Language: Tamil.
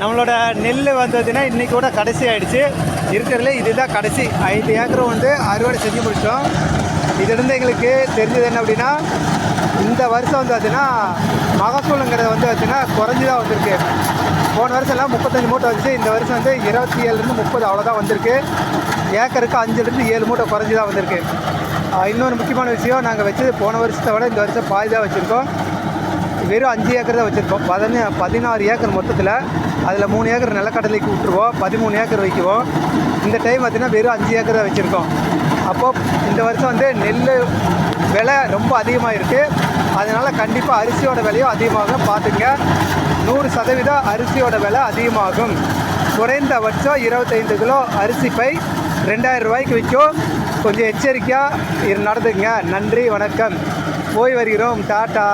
நம்மளோட நெல் வந்ததுன்னா இன்றைக்கி கூட கடைசி ஆகிடுச்சு. இருக்கிறதுல இதுதான் கடைசி 5 ஏக்கரும் வந்து அறுவடை செஞ்சு முடித்தோம். இதிலிருந்து எங்களுக்கு தெரிஞ்சது என்ன அப்படின்னா, இந்த வருஷம் வந்து பார்த்திங்கன்னா மகசூலுங்கிறது வந்து பார்த்திங்கன்னா குறைஞ்சி தான் வந்திருக்கு. போன வருஷம்லாம் 35 மூட்டை வந்துச்சு. இந்த வருஷம் வந்து 27லேருந்து 30 அவ்வளோதான் வந்திருக்கு. ஏக்கருக்கு 5லேருந்து 7 மூட்டை குறைஞ்சி தான் வந்திருக்கு. இன்னொரு முக்கியமான விஷயம், நாங்கள் வச்சது போன வருஷத்தை விட இந்த வருஷம் பாதி தான் வச்சுருக்கோம். வெறும் 5 ஏக்கர் தான் வச்சுருக்கோம். 16 ஏக்கர் மொத்தத்தில். அதில் 3 ஏக்கர் நிலக்கடலைக்கு விட்டுருவோம், 13 ஏக்கர் வைக்குவோம். இந்த டைம் பார்த்திங்கன்னா வெறும் 5 ஏக்கர் தான் வச்சுருக்கோம். அப்போது இந்த வருஷம் வந்து நெல் விலை ரொம்ப அதிகமாக இருக்குது. அதனால் கண்டிப்பாக அரிசியோட விலையும் அதிகமாகும். பார்த்துங்க, 100% அரிசியோட விலை அதிகமாகும். குறைந்தபட்சம் 25 கிலோ அரிசி பை 2000 ரூபாய்க்கு விற்கும். கொஞ்சம் எச்சரிக்கையாக நடந்துங்க. நன்றி, வணக்கம். போய் வருகிறோம். டாட்டா.